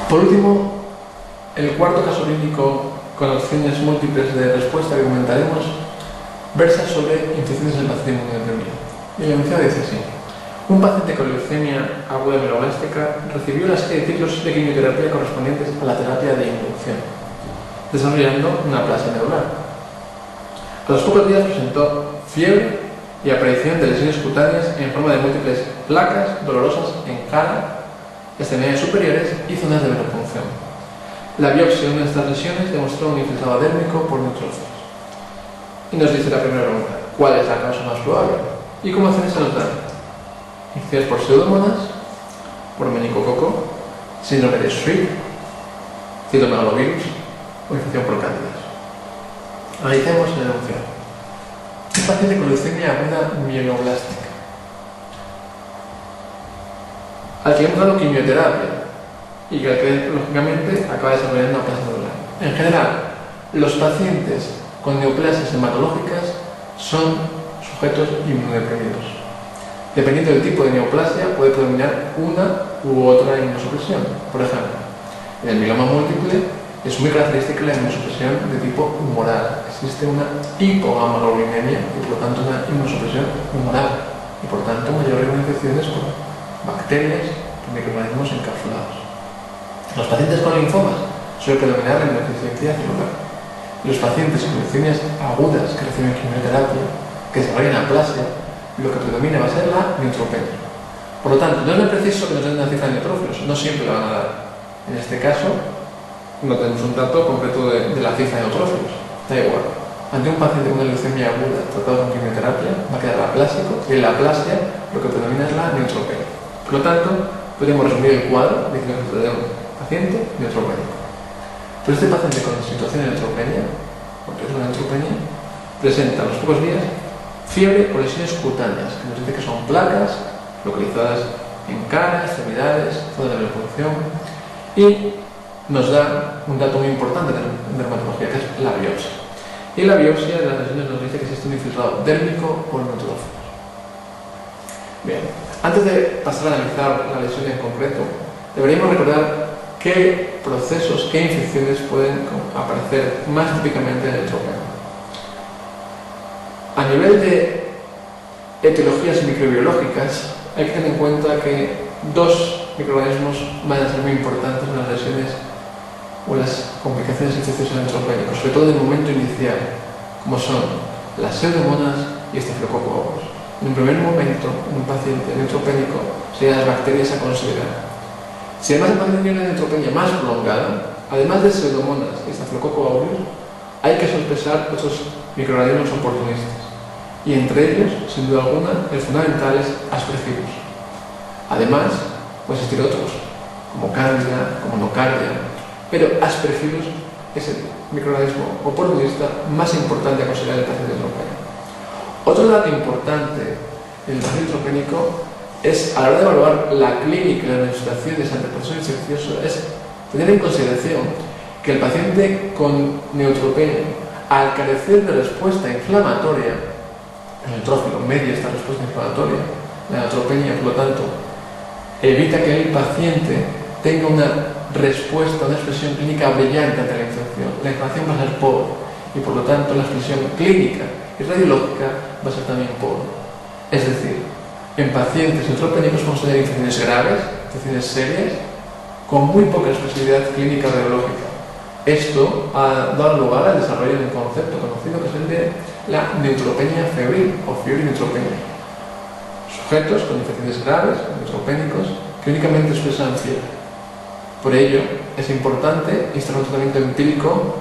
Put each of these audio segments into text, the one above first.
Por último, el cuarto caso clínico con opciones múltiples de respuesta que comentaremos versa sobre infecciones del paciente inmunodeprimido. Y la enunciado dice así: un paciente con leucemia aguda meloblástica recibió una serie de ciclos de quimioterapia correspondientes a la terapia de inducción, desarrollando una aplasia medular. A los pocos días presentó fiebre y aparición de lesiones cutáneas en forma de múltiples placas dolorosas en cara, extremidades superiores y zonas de venopunción. La biopsia de una de estas lesiones demostró un infiltrado dérmico por neutrófilos. Y nos dice la primera pregunta: ¿cuál es la causa más probable? ¿Y cómo opciones se nos dan? Infecciones por pseudomonas, por meningococo, síndrome de Schripp, citomegalovirus o infección por cándidas. Analicemos el enunciado. Un paciente con leucemia aguda mieloblástica, al que hemos dado quimioterapia y que lógicamente acaba desarrollando una aplasia medular. En general, los pacientes con neoplasias hematológicas son sujetos inmunodeprimidos. Dependiendo del tipo de neoplasia, puede predominar una u otra inmunosupresión. Por ejemplo, en el mieloma múltiple es muy característica la inmunosupresión de tipo humoral. Existe una hipogamaglobulinemia y por lo tanto una inmunosupresión humoral y por tanto mayor riesgo de infecciones por bacterias y microorganismos encapsulados. Los pacientes con linfomas suele predominar la inmunodeficiencia celular. Los pacientes con leucemias agudas que reciben quimioterapia, que desarrollan aplasia, lo que predomina va a ser la neutropenia. Por lo tanto, no es preciso que nos den una cifra de neutrófilos, no siempre la van a dar. En este caso, no tenemos un dato concreto de la cifra de neutrófilos. Da igual. Ante un paciente con una leucemia aguda tratado con quimioterapia, va a quedar aplásico, y en la aplasia lo que predomina es la neutropenia. Por lo tanto, podemos resumir el cuadro diciendo que tenemos un paciente neutropénico. Pero este paciente con situación de neutropenia, porque es una neutropenia, presenta a los pocos días fiebre o lesiones cutáneas, que nos dice que son placas localizadas en cara, extremidades, zona de venopunción, y nos da un dato muy importante en dermatología, que es la biopsia. Y la biopsia de las lesiones nos dice que existe un infiltrado dérmico por neutrófilos. Bien, antes de pasar a analizar la lesión en concreto, deberíamos recordar qué procesos, qué infecciones pueden aparecer más típicamente en el neutropenia. A nivel de etiologías microbiológicas, hay que tener en cuenta que dos microorganismos van a ser muy importantes en las lesiones o las complicaciones infecciosas neutropénicas, sobre todo en el momento inicial, como son las pseudomonas y Staphylococcus aureus. En un primer momento, en un paciente neutropénico, serían las bacterias a considerar. Si además el paciente tiene una neutropenia más prolongada, además de pseudomonas y Staphylococcus aureus, hay que sospechar otros microorganismos oportunistas. Y entre ellos, sin duda alguna, el fundamental es Aspergillus. Además, pueden existir otros, como Candida, como Nocardia, pero Aspergillus es el microorganismo oportunista más importante a considerar en el paciente neutropénico. Otro dato importante en el paciente neutropénico es, a la hora de evaluar la clínica y las manifestaciones ante el proceso infeccioso, es tener en consideración que el paciente con neutropenia, al carecer de respuesta inflamatoria, el neutrófilo media esta respuesta inflamatoria, la neutropenia, por lo tanto, evita que el paciente tenga una respuesta, una expresión clínica brillante ante la infección. La inflamación va a ser pobre y, por lo tanto, la expresión clínica y radiológica va a ser también pobre. Es decir, en pacientes neutropénicos podemos tener infecciones graves, infecciones serias, con muy poca expresividad clínica radiológica. Esto ha dado lugar al desarrollo de un concepto conocido que es el de la neutropenia febril o fiebre neutropenia. Sujetos con infecciones graves, neutropénicos, que únicamente expresan fiebre. Por ello, es importante instalar un tratamiento empírico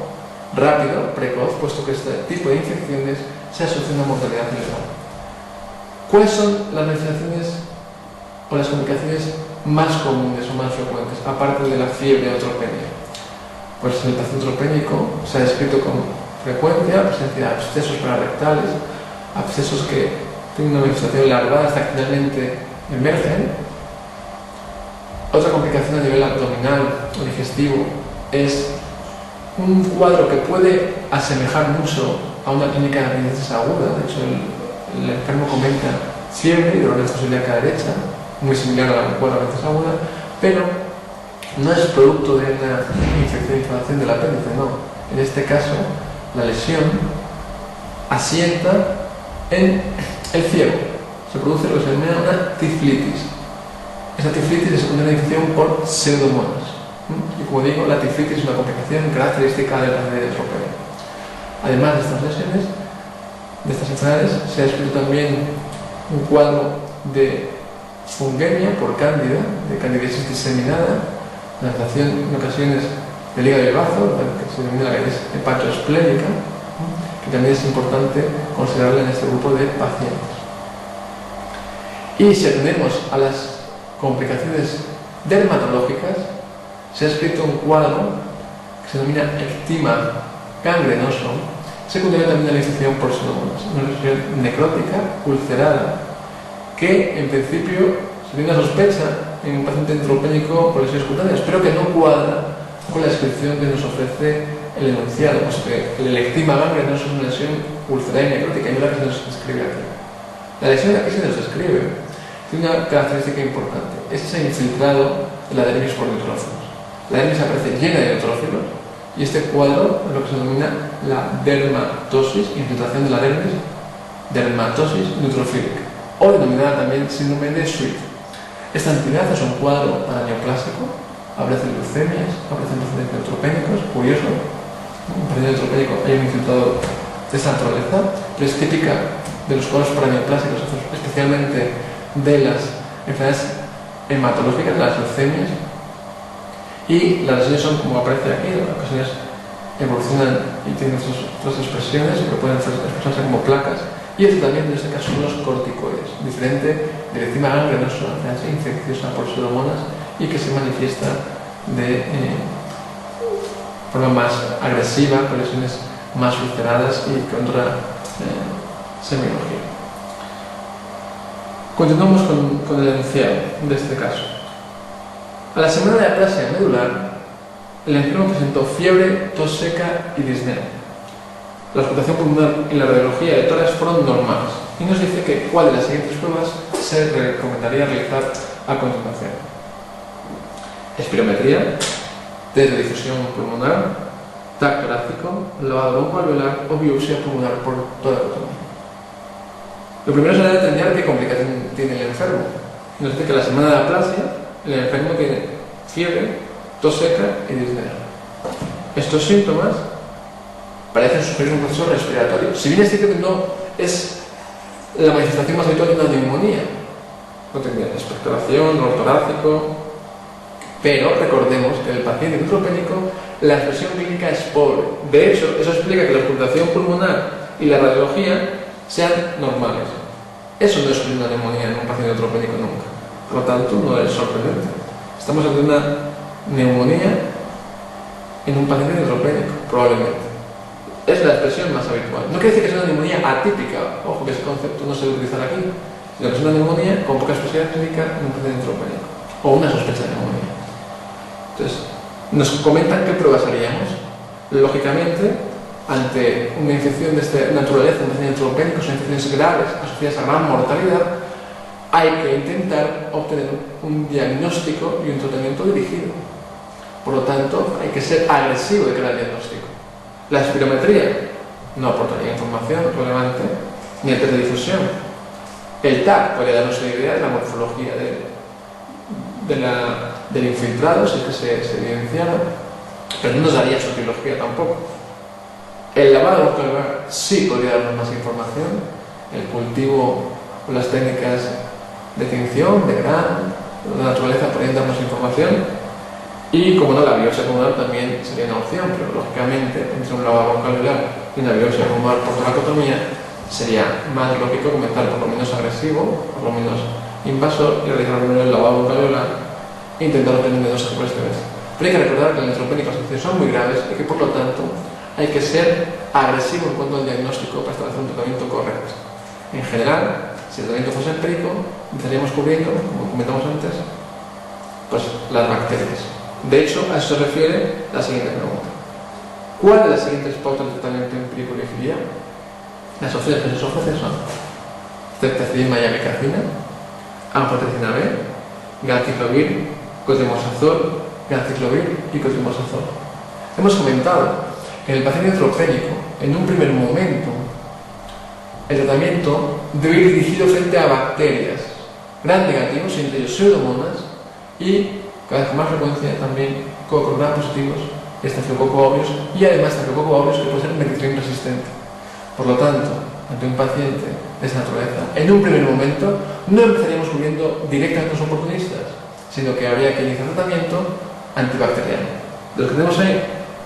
rápido, precoz, puesto que este tipo de infecciones se asocian a mortalidad elevada. ¿Cuáles son las manifestaciones o las complicaciones más comunes o más frecuentes, aparte de la fiebre neutropenia? Pues en el paciente neutropénico se ha descrito con frecuencia la presencia de abscesos pararectales, abscesos que tienen una manifestación larvada hasta que finalmente emergen. Otra complicación a nivel abdominal o digestivo es un cuadro que puede asemejar mucho a una clínica de apendicitis aguda. De hecho, el enfermo comenta fiebre y dolor de fosa ilíaca derecha, muy similar al cuadro de apendicitis aguda, pero no es producto de una infección de inflamación del apéndice, no. En este caso, la lesión asienta en el ciego. Se produce lo que se denomina una tiflitis. Esa tiflitis es una infección por pseudomonas. Y como digo, la tiflitis es una complicación característica del paciente neutropénico. Además de estas lesiones, de estas enfermedades, se ha descrito también un cuadro de fungemia por cándida, de candidiasis diseminada, la afectación en ocasiones del hígado y el bazo, que se denomina la candidiasis hepatoesplénica, que también es importante considerarla en este grupo de pacientes. Y si atendemos a las complicaciones dermatológicas, se ha escrito un cuadro que se denomina ectima gangrenoso, secundario también a la infección por pseudomonas, una lesión necrótica, ulcerada, que en principio se tiene una sospecha en un paciente neutropénico por lesiones cutáneas, pero que no cuadra con la descripción que nos ofrece el enunciado, pues que el ectima gangrenoso es una lesión ulcerada y necrótica, y no la que se nos describe aquí. La lesión que aquí se nos describe tiene una característica importante, es ese infiltrado de la dermis por neutrófilos. La dermis aparece llena de neutrófilos y este cuadro es lo que se denomina la dermatosis, infiltración de la dermis, dermatosis neutrofílica, o denominada también síndrome de Sweet. Esta entidad es un cuadro paraneoplásico, aparecen leucemias, aparecen pacientes neutropénicos, curioso, un paciente neutropénico hay un infiltrado de esta naturaleza, pero es típica de los cuadros paraneoplásicos, especialmente de las enfermedades hematológicas, las leucemias, y las lesiones son como aparece aquí, en ocasiones evolucionan y tienen otras expresiones que pueden expresarse como placas, y el tratamiento en este caso son los corticoides, diferente del ectima gangrenoso, una enfermedad infecciosa por pseudomonas y que se manifiesta de forma más agresiva, con lesiones más ulceradas y con otra semiología. Continuamos con el enunciado de este caso. A la semana de aplasia medular, el enfermo presentó fiebre, tos seca y disnea. La auscultación pulmonar y la radiología de tórax fueron normales y nos dice que cuál de las siguientes pruebas se recomendaría realizar a continuación. Espirometría, test de difusión pulmonar, TAC torácico, lavado broncoalveolar o biopsia pulmonar por toracotomía. Lo primero será determinar qué complicación tiene el enfermo. Nos dice que la semana de aplasia el enfermo tiene fiebre, tos seca y disnea. Estos síntomas parecen sugerir un proceso respiratorio. Si bien es cierto que no es la manifestación más habitual de una neumonía, no tendría expectoración, dolor torácico, pero recordemos que en el paciente neutropénico la expresión clínica es pobre. De hecho, eso explica que la auscultación pulmonar y la radiología sean normales. Eso no es una neumonía en un paciente neutropénico nunca. Por lo tanto, no es sorprendente. Estamos ante una neumonía en un paciente neutropénico, probablemente. Es la expresión más habitual. No quiere decir que sea una neumonía atípica, ojo que ese concepto no se debe utilizar aquí, sino que es una neumonía con poca expresión clínica en un paciente neutropénico, o una sospecha de neumonía. Entonces, nos comentan qué pruebas haríamos. Lógicamente, ante una infección de esta naturaleza, un paciente neutropénico, son infecciones graves asociadas a gran mortalidad, hay que intentar obtener un diagnóstico y un tratamiento dirigido. Por lo tanto, hay que ser agresivo de cara al diagnóstico. La espirometría no aportaría información relevante, ni el test de difusión. El TAC podría darnos una idea de la morfología del infiltrado, si es que se evidenciara, pero no nos daría su etiología tampoco. El lavado broncoalveolar sí podría darnos más información. El cultivo o las técnicas de tinción, de gran, de la naturaleza podrían darnos información. Y, como no, la biopsia pulmonar también sería una opción, pero lógicamente, entre un lavado broncoalveolar y una biopsia pulmonar por toracotomía, sería más lógico comenzar por lo menos agresivo, por lo menos invasor, y realizar primero el lavado broncoalveolar e intentar obtener menos por este vez. Pero hay que recordar que los neutropénicos son muy graves y que, por lo tanto, hay que ser agresivo en cuanto al diagnóstico para establecer un tratamiento correcto. En general, si el tratamiento fuese empírico, estaríamos cubriendo, como comentamos antes, pues las bacterias. De hecho, a eso se refiere la siguiente pregunta. ¿Cuál de las siguientes pautas de tratamiento empírico elegiría? Las opciones que se os ofrecen son ceftazidima y amikacina, anfotericina B, galcitovir, cotrimoxazol ganciclovir y cotrimoxazol. Hemos comentado que en el paciente neutropénico, en un primer momento, el tratamiento debe ir dirigido frente a bacterias gram negativos, entre ellos pseudomonas, y cada vez con más frecuencia también cocos gram positivos, estafilococo aureus, y además estafilococo aureus que puede ser meticilin resistente. Por lo tanto, ante un paciente de esta naturaleza, en un primer momento no empezaríamos cubriendo directamente a los oportunistas, sino que habría que iniciar tratamiento antibacteriano. De los que tenemos ahí,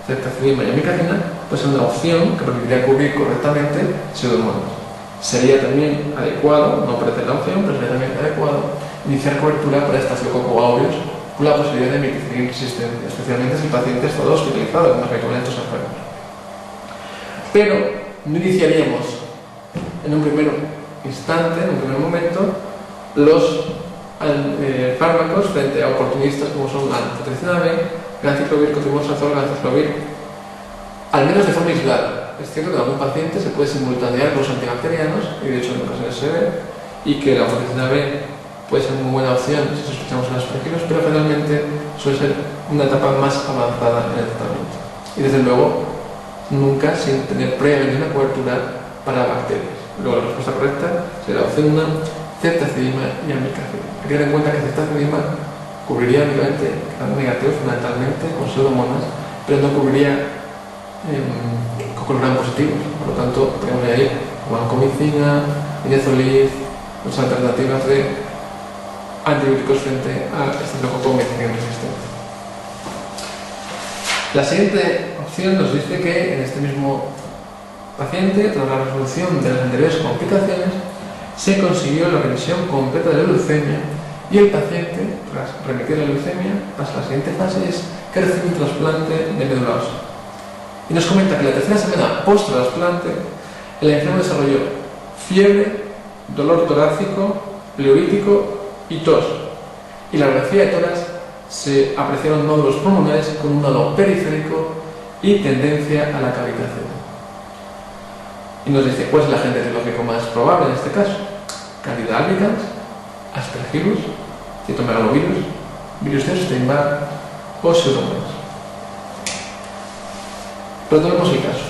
ceftazidima y amikacina, pues es una opción que permitiría cubrir correctamente pseudomonas. Sería también adecuado, no parece la opción, pero sería también adecuado iniciar cobertura para estafilococo aureus con la posibilidad de meticilin resistencia, especialmente si el paciente ha estado hospitalizado con los medicamentos enfermos. Pero no iniciaríamos en un primer instante, en un primer momento, los fármacos frente a oportunistas como son la anfotericina B, ganciclovir, cotrimoxazol, ganciclovir, al menos de forma aislada. Es cierto que en algún paciente se puede simultanear los antibacterianos, y de hecho en ocasiones se ve, y que la anfotericina B puede ser muy buena opción si sospechamos en aspergilos, pero generalmente suele ser una etapa más avanzada en el tratamiento. Y desde luego, nunca sin tener previamente una cobertura para bacterias. Luego la respuesta correcta será opción 1, ceftazidima y amikacina. Hay que tener en cuenta que ceftazidima cubriría únicamente gram negativos fundamentalmente con pseudomonas, pero no cubriría cocos gram positivos. Por lo tanto, podemos añadir vancomicina, inezolid, muchas alternativas de antibióticos frente a estafilococo meticilin resistente. La siguiente opción nos dice que en este mismo paciente, tras la resolución de las anteriores complicaciones, se consiguió la remisión completa de la leucemia y el paciente, tras remitir la leucemia, pasa a la siguiente fase, es que recibe un trasplante de médula ósea. Y nos comenta que la tercera semana post-trasplante, el enfermo desarrolló fiebre, dolor torácico, pleurítico y tos. Y la radiografía de tórax se apreciaron nódulos pulmonares con un halo periférico y tendencia a la cavitación. Y nos dice cuál es el agente etiológico más probable en este caso: Candida albicans, Aspergillus, citomegalovirus, virus de Epstein-Barr o pseudomonas. Retomemos el caso.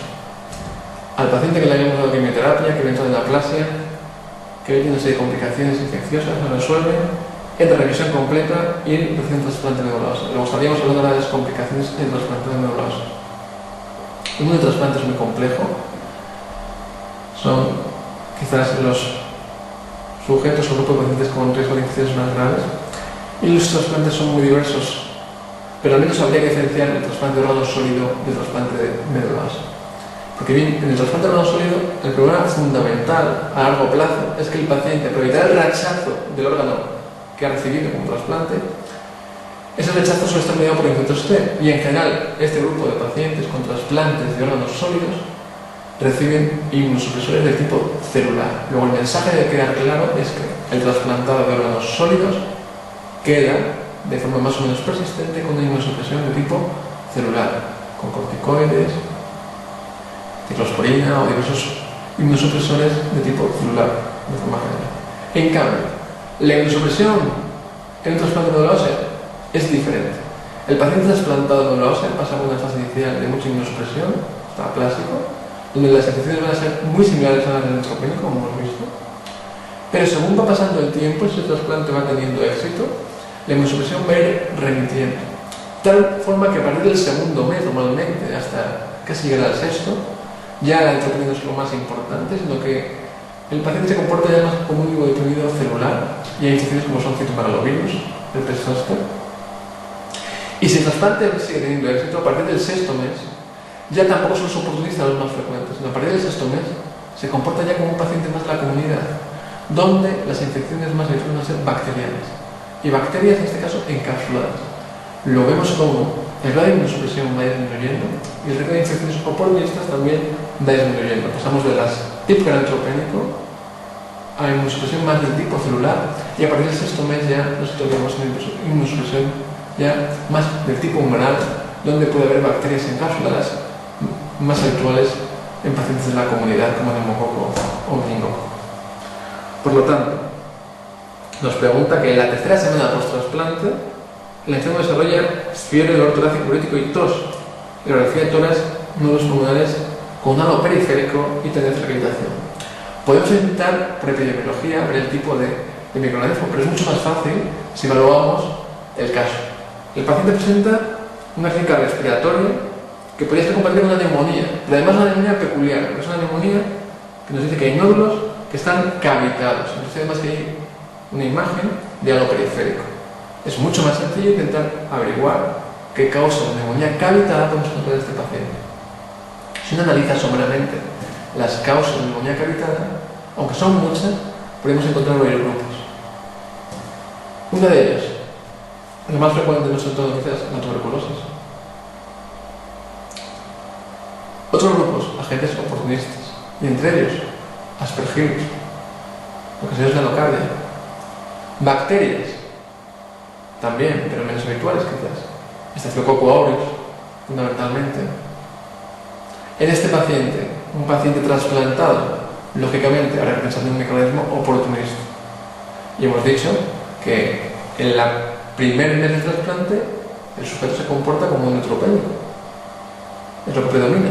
Al paciente que le habíamos dado quimioterapia, que entró en aplasia, que tiene una serie de complicaciones infecciosas, no resuelve, entra en remisión completa y recibe un trasplante de médula ósea. Luego estaríamos hablando de las complicaciones en el trasplante de médula ósea. El mundo de trasplante es muy complejo. Son quizás los sujetos o grupos de pacientes con riesgo de infecciones más graves. Y los trasplantes son muy diversos, pero al menos habría que diferenciar el trasplante de órgano sólido del trasplante de médula ósea. Porque bien, en el trasplante de órgano sólido, el problema fundamental a largo plazo es que el paciente, para evitar el rechazo del órgano que ha recibido como trasplante, ese rechazo suele estar mediado por infectos T. Y en general, este grupo de pacientes con trasplantes de órganos sólidos reciben inmunosupresores de tipo celular. Luego el mensaje debe quedar claro es que el trasplantado de órganos sólidos queda de forma más o menos persistente con una inmunosupresión de tipo celular, con corticoides, ciclosporina o diversos inmunosupresores de tipo celular, de forma general. En cambio, la inmunosupresión en un trasplante de médula ósea es diferente. El paciente trasplantado de médula ósea pasa por una fase inicial de mucha inmunosupresión, está aplásico, donde las infecciones van a ser muy similares a las del neutropénico, como hemos visto, pero según va pasando el tiempo, si el trasplante va teniendo éxito, la inmunosupresión va a ir remitiendo. De tal forma que a partir del segundo mes, normalmente, hasta casi llegar al sexto, ya el neutropenia no es lo más importante, sino que el paciente se comporta ya más como un deprimido celular y hay infecciones como son citomegalovirus, el herpes zóster. Y si el trasplante sigue teniendo éxito, a partir del sexto mes, ya tampoco son los oportunistas los más frecuentes, sino a partir del sexto mes se comporta ya como un paciente más de la comunidad, donde las infecciones más habituales van a ser bacterianas. Y bacterias, en este caso, encapsuladas. Lo vemos como el grado de inmunosupresión va disminuyendo y el riesgo de infecciones oportunistas también va disminuyendo. Pasamos de las tipo neutropénico a inmunosupresión más del tipo celular y a partir del sexto mes ya nos tendríamos una inmunosupresión ya más del tipo humoral, donde puede haber bacterias encapsuladas más habituales en pacientes de la comunidad como neumococo o meningococo. Por lo tanto, nos pregunta que en la tercera semana post-trasplante El enfermo desarrolla fiebre, dolor torácico, urético y tos. La radiografía de tórax, nódulos pulmonares con un halo periférico y tendencia a la cavitación. Podemos intentar por epidemiología ver el tipo de microorganismo, pero es mucho más fácil si evaluamos el caso. El paciente presenta una clínica respiratoria que podría ser compatible con una neumonía, pero además una neumonía peculiar, porque es una neumonía que nos dice que hay nódulos que están cavitados. Nos dice además que hay una imagen de halo periférico. Es mucho más sencillo intentar averiguar qué causa la neumonía cavitada podemos encontrar en este paciente. Si uno analiza someramente las causas de neumonía cavitada, aunque son muchas, podemos encontrar varios grupos. Una de ellas, la más frecuente no son todas veces la tuberculosis. Otros grupos, agentes oportunistas, y entre ellos, aspergillus, ocasiones de anocardia, bacterias, también, pero menos habituales quizás, Staphylococcus aureus, fundamentalmente. En este paciente, un paciente trasplantado, lógicamente habrá que pensar en un microorganismo oportunista. Y hemos dicho que en la primer mes del trasplante el sujeto se comporta como un neutropénico. Es lo que predomina.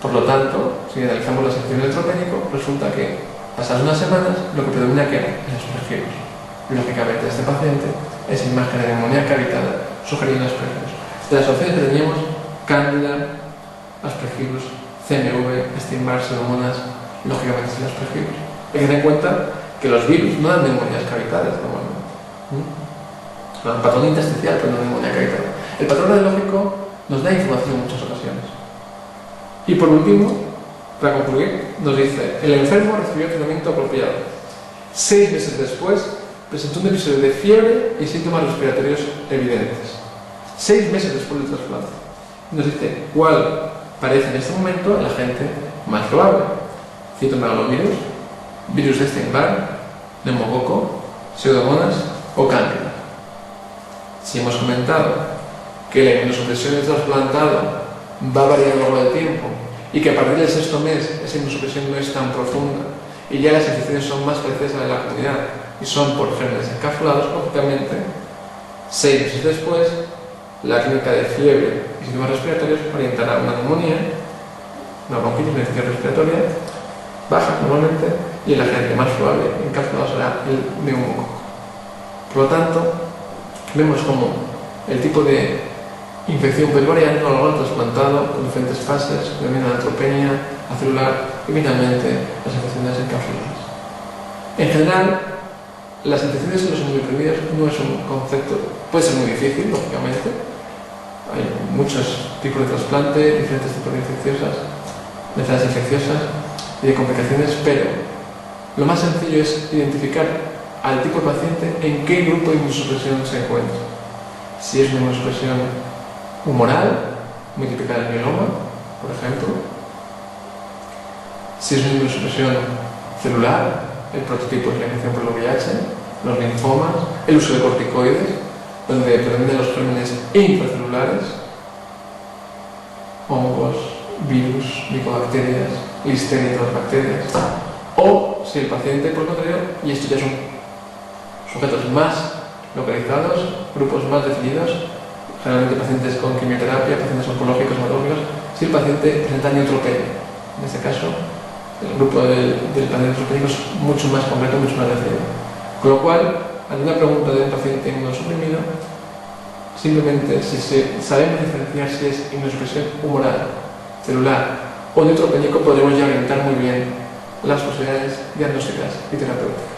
Por lo tanto, si analizamos la sección del neutropénico, resulta que pasadas unas semanas lo que predomina que es aspergillus. Lógicamente, este paciente esa imagen de neumonía cavitada sugeriendo aspergillus. De las opciones que teníamos, Candida, aspergillus, CMV, Epstein-Barr, Pseudomonas, lógicamente es el aspergillus. Hay que tener en cuenta que los virus no dan neumonías cavitadas normalmente. Dan patrón intersticial, pero no neumonía cavitada. El patrón radiológico nos da información en muchas ocasiones. Y por último, para concluir, nos dice: el enfermo recibió tratamiento apropiado. 6 meses después, presentó un episodio de fiebre y síntomas respiratorios evidentes. 6 meses después del trasplante. Nos dice cuál parece en este momento el agente más probable. Citomegalovirus, virus de Epstein-Barr, neumococo, pseudomonas o cándida. Si hemos comentado que la inmunosupresión del trasplantado va variando a lo largo del tiempo y que a partir del 6.º mes esa inmunosupresión no es tan profunda y ya las infecciones son más parecidas a la de la comunidad y son por gérmenes encapsulados, lógicamente, 6 meses después, la clínica de fiebre y síntomas respiratorios orientará a una neumonía, una bronquitis, una infección respiratoria baja normalmente, y el agente más probable encapsulado será el neumococo. Por lo tanto, vemos como el tipo de infección puede variar a lo largo del trasplantado con diferentes fases, denomina neutropenia, acelular y finalmente las infecciones encapsuladas. En general, las infecciones en los inmunodeprimidos no es un concepto, puede ser muy difícil, lógicamente. Hay muchos tipos de trasplante, diferentes tipos de infecciosas, enfermedades infecciosas y de complicaciones, pero lo más sencillo es identificar al tipo de paciente en qué grupo de inmunosupresión se encuentra. Si es una inmunosupresión humoral, muy típica del mieloma, por ejemplo. Si es una inmunosupresión celular, el prototipo es la infección por el VIH, los linfomas, el uso de corticoides, donde predominan los gérmenes intracelulares, hongos, virus, micobacterias, listeria y otras bacterias. O si el paciente, por el contrario, y esto ya son sujetos más localizados, grupos más definidos, generalmente pacientes con quimioterapia, pacientes oncológicos, hematológicos, si el paciente presenta neutropenia. En este caso, el grupo del paciente neutropénico es mucho más concreto, mucho más definido. Con lo cual, ante una pregunta de un paciente inmunosuprimido, simplemente si sabemos diferenciar si es inmunosupresión humoral, celular o neutropénico, podremos ya orientar muy bien las posibilidades diagnósticas y terapéuticas.